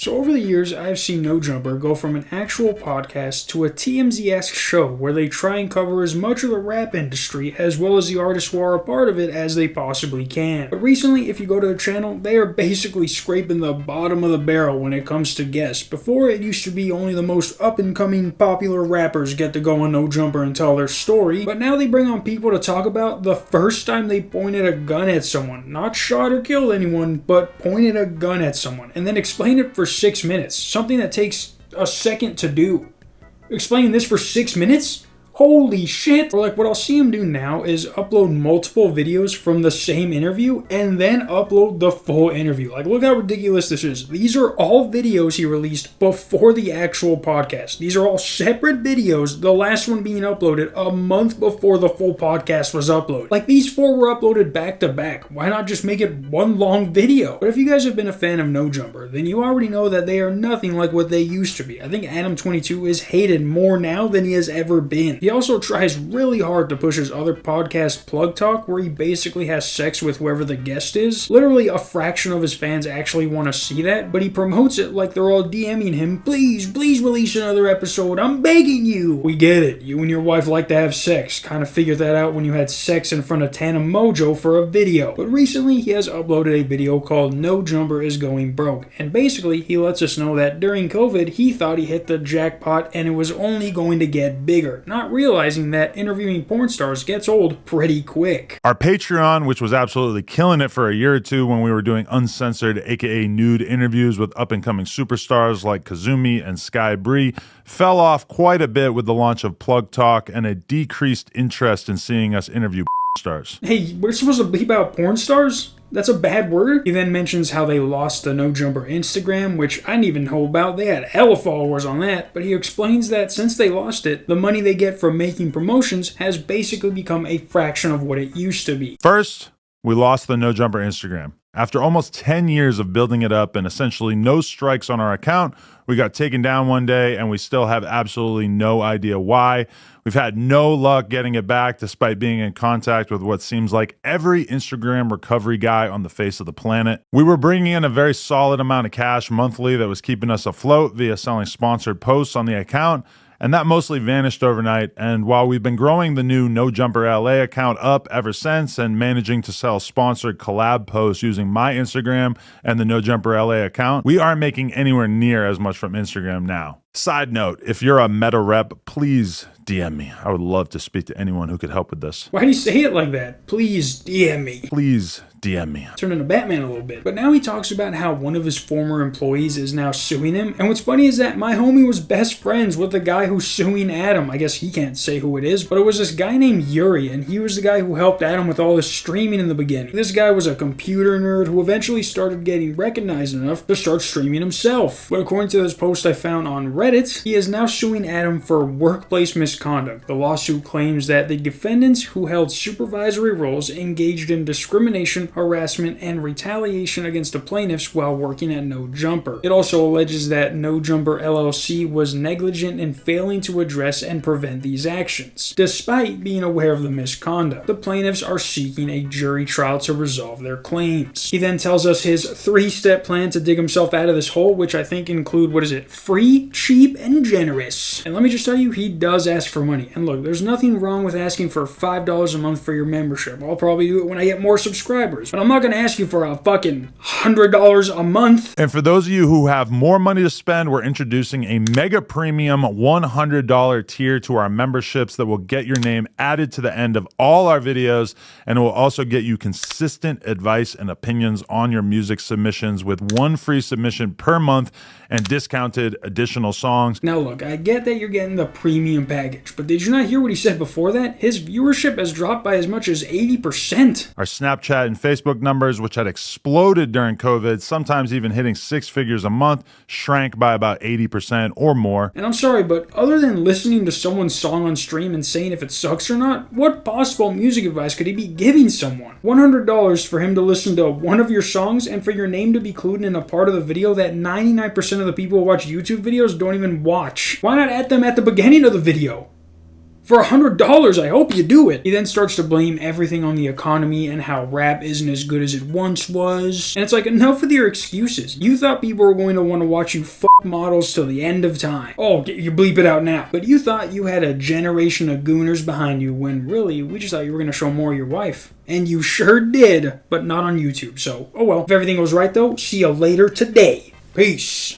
So over the years, I've seen NoJumper go from an actual podcast to a TMZ-esque show where they try and cover as much of the rap industry as well as the artists who are a part of it as they possibly can. But recently, if you go to the channel, they are basically scraping the bottom of the barrel when it comes to guests. Before, it used to be only the most up-and-coming popular rappers get to go on NoJumper and tell their story, but now they bring on people to talk about the first time they pointed a gun at someone. Not shot or killed anyone, but pointed a gun at someone, and then explained it for 6 minutes, something that takes a second to do. Explaining this for 6 minutes? Holy shit! Or like what I'll see him do now is upload multiple videos from the same interview and then upload the full interview. Like, look how ridiculous this is. These are all videos he released before the actual podcast. These are all separate videos, the last one being uploaded a month before the full podcast was uploaded. Like, these 4 were uploaded back to back. Why not just make it one long video? But if you guys have been a fan of NoJumper, then you already know that they are nothing like what they used to be. I think Adam22 is hated more now than he has ever been. He also tries really hard to push his other podcast, Plug Talk, where he basically has sex with whoever the guest is. Literally a fraction of his fans actually want to see that, but he promotes it like they're all DMing him, please release another episode, I'm begging you. We get it, you and your wife like to have sex. Kind of figured that out when you had sex in front of Tana Mojo for a video. But recently he has uploaded a video called NoJumper is Going Broke, and basically he lets us know that during COVID he thought he hit the jackpot and it was only going to get bigger, not realizing that interviewing porn stars gets old pretty quick. Our Patreon, which was absolutely killing it for a year or two when we were doing uncensored, aka nude interviews with up-and-coming superstars like Kazumi and Sky Bree, fell off quite a bit with the launch of Plug Talk and a decreased interest in seeing us interview stars. Hey, we're supposed to be about porn stars? That's a bad word. He then mentions how they lost the NoJumper Instagram, which I didn't even know about. They had hella followers on that, but he explains that since they lost it, the money they get from making promotions has basically become a fraction of what it used to be. First, we lost the NoJumper Instagram. After almost 10 years of building it up and essentially no strikes on our account, we got taken down one day and we still have absolutely no idea why. We've had no luck getting it back despite being in contact with what seems like every Instagram recovery guy on the face of the planet. We were bringing in a very solid amount of cash monthly that was keeping us afloat via selling sponsored posts on the account, and that mostly vanished overnight. And while we've been growing the new NoJumper LA account up ever since and managing to sell sponsored collab posts using my Instagram and the NoJumper LA account, we aren't making anywhere near as much from Instagram now. Side note, if you're a meta rep, please DM me. I would love to speak to anyone who could help with this. Why do you say it like that? Please DM me. Please DM me. Turn into Batman a little bit. But now he talks about how one of his former employees is now suing him. And what's funny is that my homie was best friends with the guy who's suing Adam. I guess he can't say who it is, but it was this guy named Yuri, and he was the guy who helped Adam with all this streaming in the beginning. This guy was a computer nerd who eventually started getting recognized enough to start streaming himself. But according to this post I found on Reddit, he is now suing Adam for workplace misconduct. The lawsuit claims that the defendants who held supervisory roles engaged in discrimination, harassment, and retaliation against the plaintiffs while working at NoJumper. It also alleges that NoJumper LLC was negligent in failing to address and prevent these actions. Despite being aware of the misconduct, the plaintiffs are seeking a jury trial to resolve their claims. He then tells us his 3-step plan to dig himself out of this hole, which I think include, free, cheap, and generous. And let me just tell you, he does ask for money. And look, there's nothing wrong with asking for $5 a month for your membership. I'll probably do it when I get more subscribers. But I'm not going to ask you for a fucking $100 a month. And for those of you who have more money to spend, we're introducing a mega premium $100 tier to our memberships that will get your name added to the end of all our videos, and it will also get you consistent advice and opinions on your music submissions with 1 free submission per month and discounted additional songs. Now look, I get that you're getting the premium package, but did you not hear what he said before that? His viewership has dropped by as much as 80%. Our Snapchat and Facebook numbers, which had exploded during COVID, sometimes even hitting 6 figures a month, shrank by about 80% or more. And I'm sorry, but other than listening to someone's song on stream and saying if it sucks or not, what possible music advice could he be giving someone? $100 for him to listen to one of your songs and for your name to be included in a part of the video that 99% of the people who watch YouTube videos don't even watch. Why not add them at the beginning of the video? For $100, I hope you do it. He then starts to blame everything on the economy and how rap isn't as good as it once was. And it's like, enough with your excuses. You thought people were going to want to watch you fuck models till the end of time. Oh, you bleep it out now. But you thought you had a generation of gooners behind you when really, we just thought you were going to show more of your wife. And you sure did, but not on YouTube. So, oh well. If everything goes right though, see you later today. Peace.